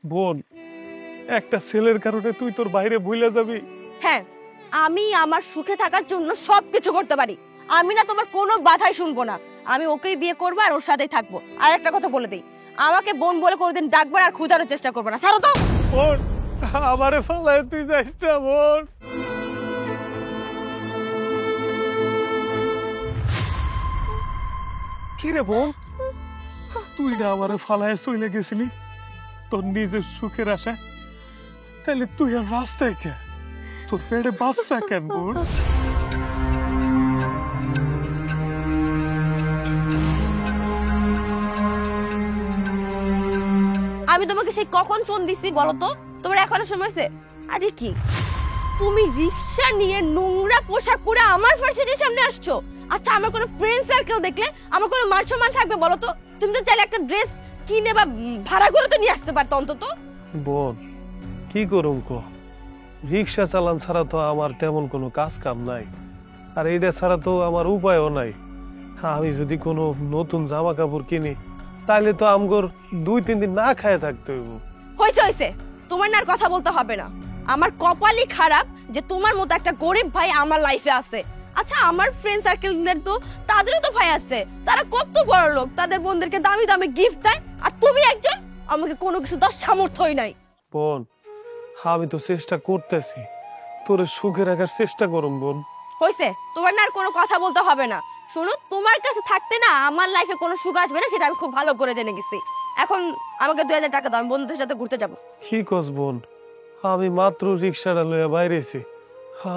বোন, একটা ছেলের কারণে তুই তোর বাইরে ভুলে যাবি? হ্যাঁ, আমি আমার সুখে থাকার জন্য সবকিছু করতে পারি। আমি না তোমার কোনো বাধাই শুনবো না। আমি ওকেই বিয়ে করবো আর ওর সাথেই থাকবো। আর একটা কথা বলে দেই, আমাকে বোন বলে কোনোদিন ডাকবার আর খুঁজারও চেষ্টা করবো না। ছাড়ো তো। বোন, আমারে ফালায় তুই যাইস না বোন। কি রে বোন, তুই না আমারে ফালায় চলে গেছিলি তোর নিজের সুখের আশায়? তাহলে তুই আর রাস্তায় কে? তোর পেটে বাচ্চা কেন বোন? আমি তোমাকে সেই কখন ফোন দিছি বলো তো? তোমার এখনো সময় আছে? আরে কি তুমি রিক্সা নিয়ে নোংরা পোশাক পরে আমার ভার্সিটির সামনে আসছো? আচ্ছা, আমার কোনো ফ্রেন্ড সার্কেল দেখলে আমার কোনো মান সম্মান থাকবে বলো তো? তুমি তো চাইলে একটা ড্রেস কিনে বা ভাড়া করে তো নিয়ে আসতে পারতো অন্তত। বোন, কি করুম কো, রিক্সা চালান ছাড়া তো আমার তেমন কোনো কাজ কাম নাই, আর এইটা ছাড়া তো আমার উপায়ও নাই। আমি যদি কোনো নতুন জামা কাপড় কিনি তাহলে তো আমগর 2-3 দিন না খায় থাকতে হইব। হয়েছে, তোমার না আর কথা বলতে হবে না। আমার কপালই খারাপ যে তোমার মতো একটা গরিব ভাই আমার লাইফে আছে। আচ্ছা, আমার ফ্রেন্ড সার্কেলদের তো তাদেরও তো ভাই আছে, তারা কত বড় লোক, তাদের বোনদেরকে দামি দামি গিফট দেয়, আর তুমি একজন আমাকে কোনো কিছু দেওয়ার সামর্থ্যই নাই। বোন, আমি তো চেষ্টা করতেছি, তোরে সুখে রাখার চেষ্টা করুম বোন। হয়েছে, তোমার না আর কোনো কথা বলতে হবে না। শোনো, তোমার কাছে থাকতে না আমার লাইফে কোনো সুখ আসবে না, সেটা আমি খুব ভালো করে জেনে গেছি। এখন আমাকে 2000 টাকা দাও, আমি বন্ধুদের সাথে ঘুরতে যাবো। কি কস বোন, আমি মাত্র রিক্সাটা লইয়া বাইরেছি,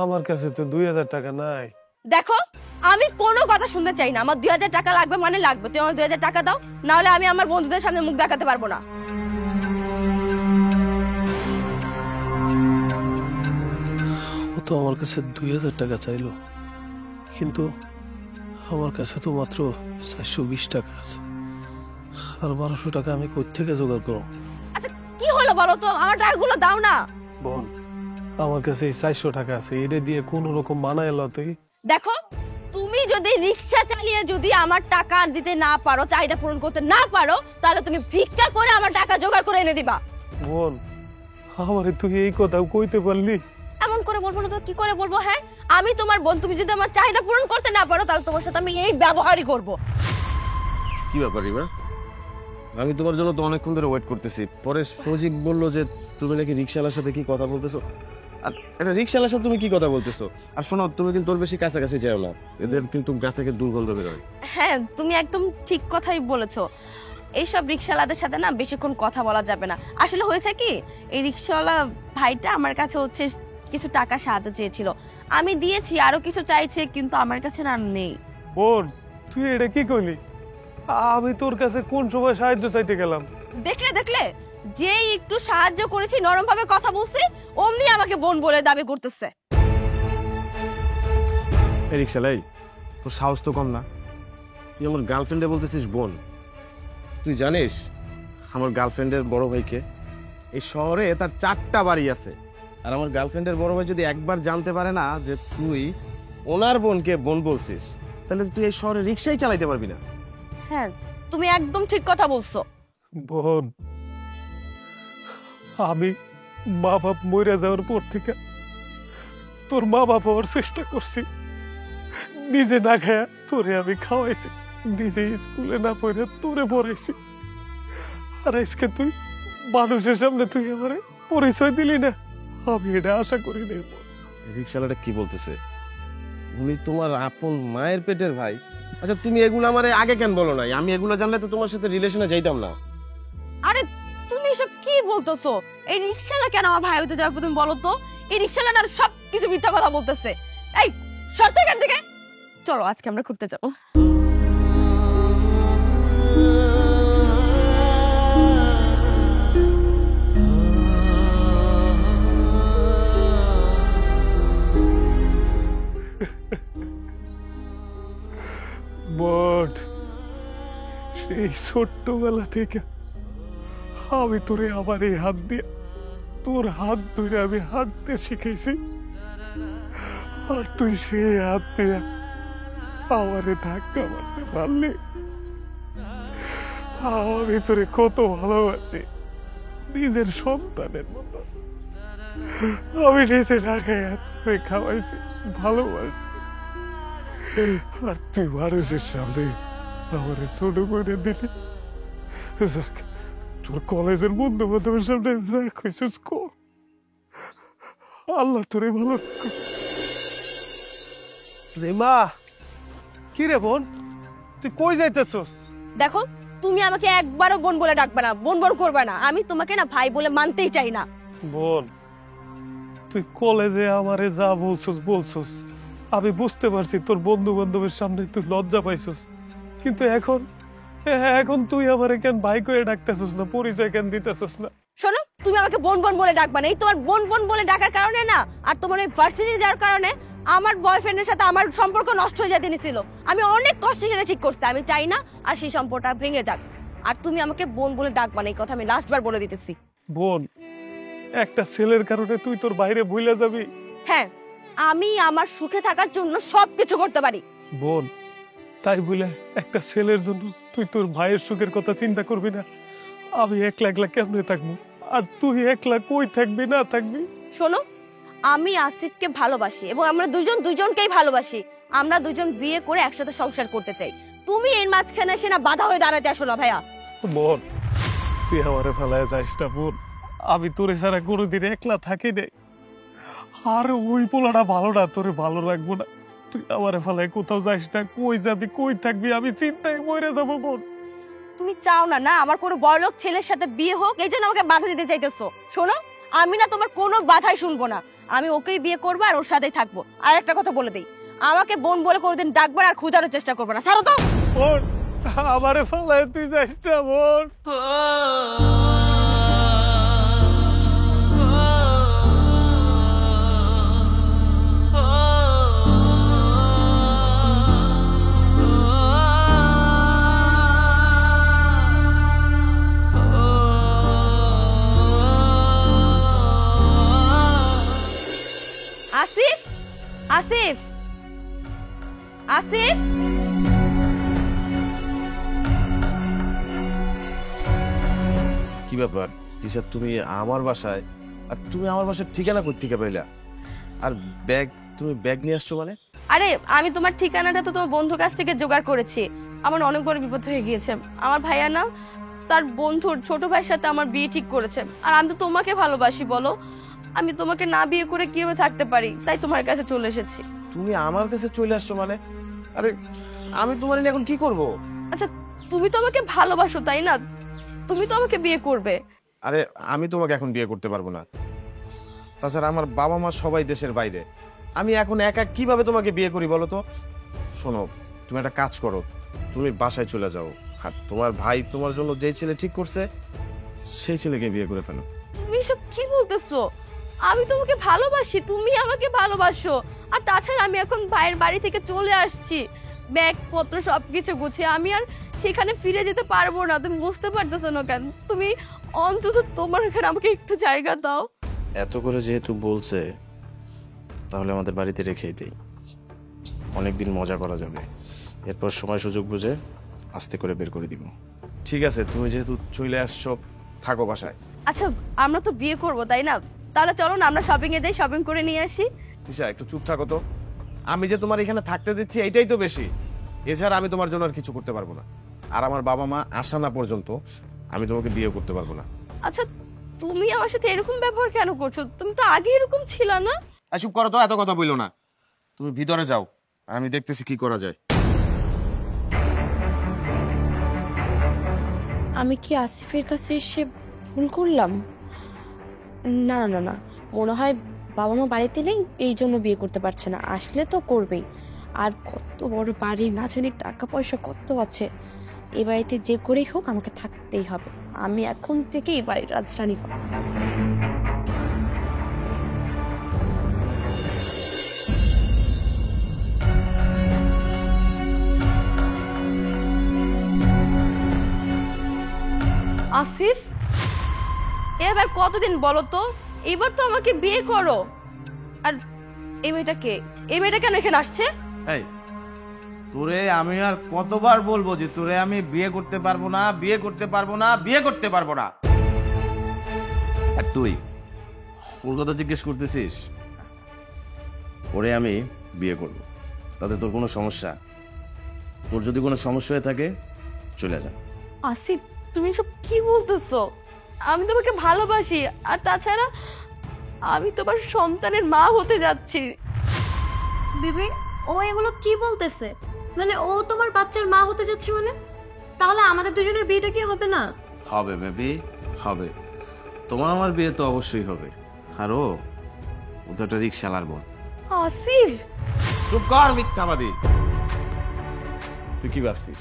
আমার কাছে তো 2000 টাকা নাই। দেখো, আমি কোনো কথা শুনতে চাই না। আমার 2000 টাকা লাগবে মানে লাগবে। তুমি আমার 2000 টাকা দাও, না হলে আমি আমার বন্ধুদের সামনে মুখ দেখাতে পারবো না। ও তো আমার কাছে 2000 টাকা চাইলো, কিন্তু আমার কাছে তো মাত্র 420 টাকা আছে, আর 1200 টাকা আমি কই থেকে জোগাড় করব? আচ্ছা, কি হলো বলো তো? আমার টাকাগুলো দাও না। বোন, আমার কাছে এই 400 টাকা আছে, এটা দিয়ে কোন রকম মানায় এলো তুই? দেখো, তুমি যদি রিক্সা চালিয়ে যদি আমার টাকা দিতে না পারো, চাহিদা পূরণ করতে না পারো, তাহলে তুমি ভিক্ষা করে আমার টাকা জোগাড় করে এনে দিবা। বোন, আমারে তুই এই কথা কইতে পারলি? এমন করে বলবো না তো কি করে বলবো? হ্যাঁ, আমি তোমার বোন, তুমি যদি আমার চাহিদা পূরণ করতে না পারো, তাহলে তোমার সাথে আমি এই ব্যবহারই করব। কি ব্যাপার রিমা? আমি তোমার জন্য তো অনেকক্ষণ ধরে ওয়েট করতেছি। পরে সজিব বললো যে তুমি নাকি রিক্সাওয়ালার সাথে কি কথা বলতেছো। আর একটা রিক্সাওয়ালার সাথে তুমি কি কথা বলতেছো? আর শোনো, তুমি কিন্তু তোর বেশি কাছাকাছি যাও না, এদের কিন্তু গা থেকে দুর্গন্ধ বেরোয়। হ্যাঁ, তুমি একদম ঠিক কথাই বলেছো। এইসব রিক্সাওয়ালাদের সাথে না বেশিক্ষণ কথা বলা যাবে না। আসলে হয়েছে কি, এই রিক্সাওয়ালা ভাইটা আমার কাছে হচ্ছে কিছু টাকা সাহায্য চেয়েছিল, আমি দিয়েছি, আরো কিছু চাইছে, কিন্তু আমার কাছে না নেই। বোন, তুই এটা কি কইলি? আমি তোর কাছে কোন সময় সাহায্য চাইতে গেলাম? দেখলে যেই একটু সাহায্য করেছি, নরম ভাবে কথা বলছি, অমনি আমাকে বোন বলে দাবি করতেছে। এই রিক্সালাই, তোর সাহস তো কম না। তুই আমার গার্লফ্রেন্ডে বলতেছিস বোন? তুই জানিস আমার গার্লফ্রেন্ডের বড় ভাইকে? এই শহরে তার 4টা বাড়ি আছে, আর আমার গার্লফ্রেন্ডের বড় ভাই যদি একবার জানতে পারে না যে তুই ওনার বোনকে বোন বলছিস, তাহলে তুই এই শহরে রিক্সাই চালাইতে পারবি না। হ্যাঁ, তুমি একদম ঠিক কথা বলছো। বোন, আমি মা বাপ মরে যাওয়ার পর থেকে তোর মা বাপ হওয়ার চেষ্টা করছি, নিজে না খায়া তোরে আমি খাওয়াইছি, নিজে স্কুলে না পড়ে তোরে পড়াইছি, আর আজকে তুই মানুষের সামনে তুই আমারে পরিচয় দিলি না। আমি এটা আশা করি নাই। রিক্সাওয়ালাটা কি বলতেছে? উনি তোমার আপন মায়ের পেটের ভাই? আচ্ছা, তুমি এগুলো আমারে আগে কেন বলো নাই? আমি এগুলো জানলে তো তোমার সাথে রিলেশনে যাইতাম না। আরে তুমি এসব কি বলতেছো? এই রিক্সাওয়ালা কেন আমার ভাই হতে যাবে? তুমি বলো তো। এই রিক্সাওয়ালা আর সব কিছু মিথ্যা কথা বলতেছে। এই সরতে এখান থেকে। চলো আজকে আমরা ঘুরতে যাবো। বোন, সেই ছোট্টবেলা থেকে আমি তোরে আমার এই হাত দিয়ে তোর হাত ধরে আমি হাঁটতে শিখেছি, আর তুই সেই হাত দিয়ে আমারে ধাক্কা মারতে পারলি। আমি তোরে কত ভালোবাসি, নিজের সন্তানের মতো। আমি নিজে না খাইয়া তুই খাওয়াইছি, ভালোবাসি। আর তুই মানুষের সামনে আমার ছোট করে দিলি। যাক, তোর কলেজের বন্ধু বান্ধবের সামনে যা কইছিস কর, আল্লাহ তোরে ভালো রাখুক। রিমা, কি রে বোন, তুই কই যাইতেছস? দেখো, তুমি আমাকে একবারও বোন বলে ডাকবে না, বোন বোন করবে না। আমি তোমাকে না ভাই বলে মানতেই চাই না। বোন, তুই কলেজে আমারে যা বলছস আমি বুঝতে পারছি, তোর বন্ধু বান্ধবের সামনে তুই লজ্জা পাইছস, কিন্তু এখন তুই আমারে কেন ভাই করে ডাকতেছস না, পরিচয় কেন দিতেছস না? শোনো, তুমি আমাকে বোন বোন বলে ডাকবে না। এই তোমার বোন বোন বলে ডাকার কারণে না, আর তোমার ওই ভার্সিটি যাওয়ার কারণে আমার বয়ফ্রেন্ডের সাথে আমার সম্পর্ক নষ্ট হয়ে যেতে নিছিল। আমি অনেক কষ্টে সেটা ঠিক করছি, আমি চাই না আর সেই সম্পর্কটা ভেঙে যাক। আর তুমি আমাকে বোন বলে ডাকবা না, এই কথা আমি লাস্টবার বলে দিতেছি। বোন, একটা ছেলের কারণে তুই তোর বাইরে ভুলে যাবি? হ্যাঁ, আমি আমার সুখে থাকার জন্য সবকিছু করতে পারি। বোন, তাই বলে একটা ছেলের জন্য তুই তোর ভাইয়ের সুখের কথা চিন্তা করবি না? আমি একলা একলা কেমনে থাকবো, আর তুই একলা কই থাকবি না থাকবি? শোনো, আমি আসিফকে ভালোবাসি এবং আমরা দুজনকেই ভালোবাসি। আমরা দুজন বিয়ে করে একসাথে সংসার করতে চাই। তুমি এর মাঝখানে এসে না বাধা হয়ে দাঁড়াতে আসো না ভাইয়া। বোন, তুই আমারে ফেলায় যাইস না বোন, আমি তোরে ছাড়া কোনোদিন একলা থাকি নাই। আর ওই পোলাটা ভালো না, তোরে ভালো রাখবো না। তুই আমারে ফেলায় কোথাও যাইস না, কই যাবি কই থাকবি আমি চিন্তায় মরে যাবো বোন। তুমি চাও না না আমার কোনো বড়লোক ছেলের সাথে বিয়ে হোক, এই জন্য আমাকে বাধা দিতে চাইতেছো। শোনো, আমি না তোমার কোনো বাধাই শুনবো না। আমি ওকেই বিয়ে করবো আর ওর সাথেই থাকবো। আর একটা কথা বলে দেই, আমাকে বোন বলে কোনোদিন ডাকবে না আর খোঁজানোর চেষ্টা করবে না। ছাড়ো তো বোন, আমারে ফেলায় তুই যাইস না বোন। আসিফ, আসিফ, আসিফ। কি ব্যাপার তিশা, তুমি আমার বাসায়, আর তুমি আমার বাসার ঠিকানা কই থেকে পাইলা? আর তুমি ব্যাগ নিয়ে আসছো মানে? আরে, আমি তোমার ঠিকানাটা তো তোমার বন্ধুর কাছ থেকে জোগাড় করেছি। আমার অনেক বড় বিপদ হয়ে গিয়েছে। আমার ভাইয়া না তার বন্ধুর ছোট ভাইয়ের সাথে আমার বিয়ে ঠিক করেছে। আর আমি তো তোমাকে ভালোবাসি, বলো আমি তোমাকে না বিয়ে করে কিভাবে থাকতে পারি? তাই তোমার কাছে চলে এসেছি। তুমি আমার কাছে চলে আসছো মানে? আরে আমি তোমার নিয়ে এখন কি করব? আচ্ছা, তুমি তো আমাকে ভালোবাসো তাই না? তুমি তো আমাকে বিয়ে করবে। আরে আমি তোমাকে এখন বিয়ে করতে পারবো না। তাছাড়া আমার বাবা মা সবাই দেশের বাইরে, আমি এখন একা কিভাবে তোমাকে বিয়ে করি বলো তো? শোনো, তুমি একটা কাজ করো, তুমি বাসায় চলে যাও, আর তোমার ভাই তোমার জন্য যেই ছেলে ঠিক করছে সেই ছেলেকে বিয়ে করে ফেলো। তুমি সব কি বলতেছো? আমি তোমাকে ভালোবাসি, তুমি আমাকে ভালোবাসো। আর তাছাড়া আমি এখন ভাইয়ের বাড়ি থেকে চলে আসছি, ব্যাগপত্র সবকিছু গুছিয়ে। আমি আর সেখানে ফিরে যেতে পারবো না। তুমি বুঝতে পারতেছো না কেন? তুমি অন্তত তোমার এখানে আমাকে একটু জায়গা দাও। এত করে যেহেতু বলছে, তাহলে আমাদের বাড়িতে রেখেই দেই, অনেকদিন মজা করা যাবে। এরপর সময় সুযোগ বুঝে আস্তে করে বের করে দিব। ঠিক আছে, তুমি যেহেতু চলে আসছো, থাকো বাসায়। আচ্ছা, আমরা তো বিয়ে করবো তাই না? তাহলে চলো না আমরা শপিং এ যাই, শপিং করে নিয়ে আসি। তিশা, একটু চুপ থাকো তো। আমি যে তোমার এখানে থাকতে দিচ্ছি এইটাই তো বেশি। এছাড়া আমি তোমার জন্য আর কিছু করতে পারবো না। আর আমার বাবা মা আসা না পর্যন্ত আমি তোমাকে বিয়ে করতে পারবো না। আচ্ছা, তুমি আমার সাথে এরকম ব্যবহার কেন করছো? তুমি তো আগে এরকম ছিল না। চুপ করো তো, এত কথা বললো না। তুমি ভিতরে যাও, আর আমি দেখতেছি কি করা যায়। আমি কি আসিফের কাছে এসে ভুল করলাম? না না না না, মনে হয় বাবা মা বাড়িতে নেই, এই জন্য বিয়ে করতে পারছে না। আসলে তো করবেই। আর কত বড় বাড়ি, না জানি টাকা পয়সা কত আছে। এই বাড়িতে যে করেই হোক আমাকে থাকতেই হবে। আমি এখন থেকে এই বাড়ির রাজরানী হব। আসিফ, এবার কতদিন বলো তো? এবার তো আমাকে বিয়ে করো। আর এই মেয়েটা কে? এই মেয়েটা কেন এখানে আসছে? এই তোরে আমি আর কতবার বলবো যে তোরে আমি বিয়ে করতে পারবো না, বিয়ে করতে পারবো না, বিয়ে করতে পারবো না। তুই ওর কথা জিজ্ঞেস করতেছিস? ওরে আমি বিয়ে করব, তাতে তোর কোনো সমস্যা? তোর যদি কোনো সমস্যা হয়ে থাকে চলে যা। আসিফ, তুমি সব কি বলতেছো? আমি তোমাকে ভালোবাসি, আর তাছাড়া আমি তোমার সন্তানের মা হতে যাচ্ছি। বিবি, ও এগুলো কি বলতেছে? মানে ও তোমার বাচ্চার মা হতে যাচ্ছে মানে? তাহলে আমাদের দুজনের বিয়েটা কি হবে না? হবে বেবি, হবে। তোমার আমার বিয়ে তো অবশ্যই হবে। আর ও তো একটা রিক্সালার বোন। আসিফ, চুপ কর মিথ্যাবাদী। তুই কি ভাবছিস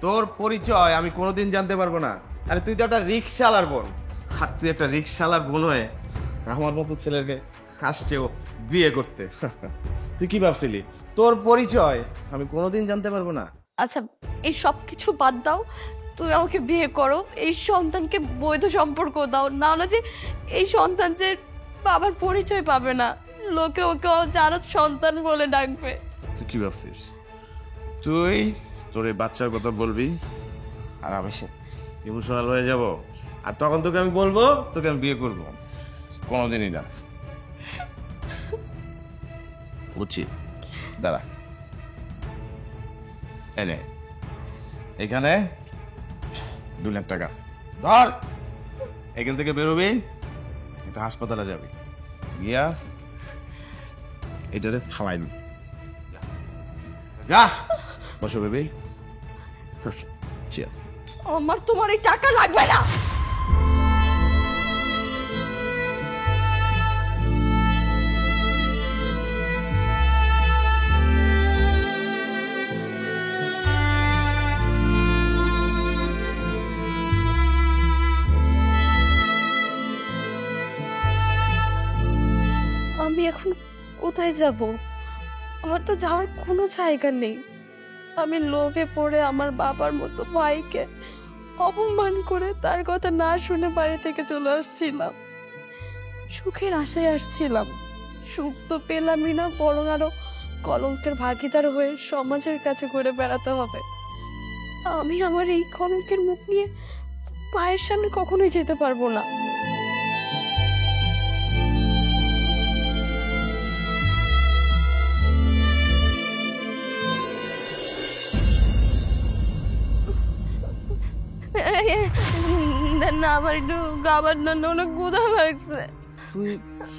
তোর পরিচয় আমি কোনোদিন জানতে পারবো না? আরে তুই তো একটা রিক্সালার বোন, আর তুই একটা রিক্সালার বোন হয়ে আমার মতো ছেলেকে আসছে ও বিয়ে করতে। তুই কি ভাবছিলি তোর পরিচয় আমি কোনোদিন জানতে পারবো না? আচ্ছা এই সব কিছু বাদ দাও, তুমি আমাকে বিয়ে করো, এই সন্তানকে বৈধ সম্পর্ক দাও, না হলে যে এই সন্তান যে বাবার পরিচয় পাবে না, লোকে ওকে যারা সন্তান বলে ডাকবে। তুই কি ভাবছিস তুই তোর এই বাচ্চার কথা বলবি আর আমি সে ইমোশনাল হয়ে যাব, আর তখন তোকে আমি বলবো তোকে আমি বিয়ে করবো? কোনোদিনই না। বুঝছি, দাঁড়া, এনে এখানে 2 লাখ টাকা আছে, ধর। এখান থেকে বেরোবি, একটা হাসপাতালে যাবি, গিয়া এটারে খাওয়াই দিবি। যা বসো বেবি। চিয়ার্স। আমার তোমার এই টাকা লাগবে না। আমি এখন কোথায় যাব? আমার তো যাওয়ার কোনো জায়গা নেই। আমি লোভে পড়ে আমার বাবার মতো ভাইকে অপমান করে তার কথা না শুনে বাড়ি থেকে চলে আসছিলাম। সুখের আশায় আসছিলাম, সুখ তো পেলামই না, বরং আরো কলঙ্কের ভাগিদার হয়ে সমাজের কাছে ঘুরে বেড়াতে হবে। আমি আমার এই কলঙ্কের মুখ নিয়ে ভাইয়ের সামনে কখনোই যেতে পারবো না। না, আমার একটু খাবার জন্য অনেক ক্ষুধা লাগছে। তুই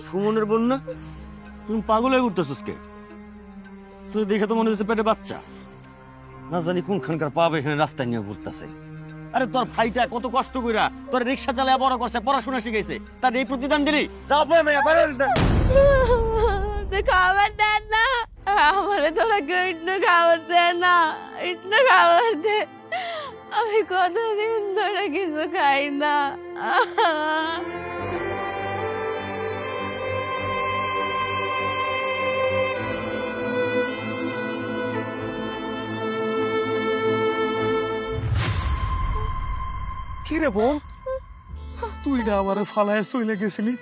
সুমনের বোন না? তুমি পাগল হয়ে ঘুরতেছিস কে? তুই দেখে তো মনে হচ্ছে পেটে বাচ্চা। না জানি কোনখানকার পাবে এখানে রাস্তায় নিয়ে ঘুরতেছে। আরে তোর ভাইটা কত কষ্ট কইরা তোর রিক্সা চালায় বড় করছে, পড়াশোনা শিখাইছে, তার এই প্রতিদান দিলি? যাও খাবার দেন না, আমার তোরা কেউ একটু খাবার দেয় না, একটু খাবার দে। আমি কতদিন ধরে কিছু খাই না। কি রে বোন, তুই না আমার ফালায় চলে গেছিলি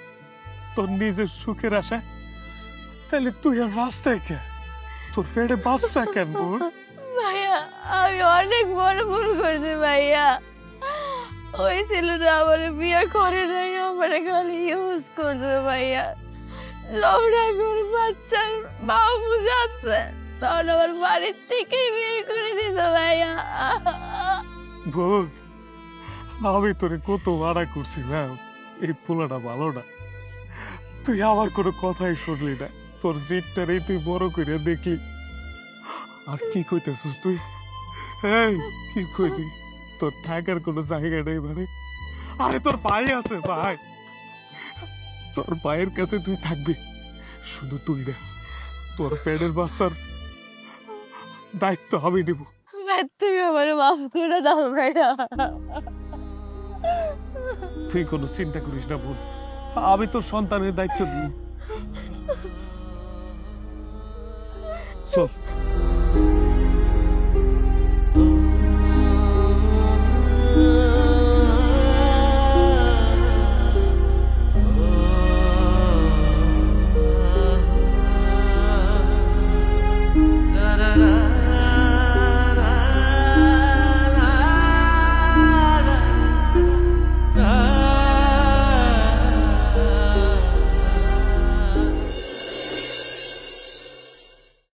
তোর নিজের সুখের আশায়? তাহলে তুই আর রাস্তায় কে? তোর পেটে বাচ্চা কেন বোন? ভাইয়া, আমি অনেক বড় ভুল করছি ভাইয়া। ওই ছেলেটা আমার বিয়ে করে নাই, আমার খালি ইউজ করছে ভাইয়া। লোভরা করে বাচ্চার বাবা বুঝাচ্ছে, তখন আমার বাড়ির থেকে বিয়ে করে দিত ভাইয়া। ভোগ, আমি তোরে কত মানা করছিলাম এই পোলাটা ভালো না, তুই আমার কোনো কথাই শুনলি না। তোর জিতটারেই তুই বড় করে দেখলি। আর কি কইতেছিস তুই? এই কি কইলি? তোর থাকার কোনো জায়গা নেই মানে? আরে তোর ভাই আছে, ভাই, তোর ভাইয়ের কাছে তুই থাকবি। শুধু তুই না, তোর পেটের বাচ্চার দায়িত্ব আমি নেব। ভাই, তুমি আমার মাফ করে দাও ভাইয়া। তুই কোনো চিন্তা করিস না বোন, আমি তোর সন্তানের দায়িত্ব দিই। চল।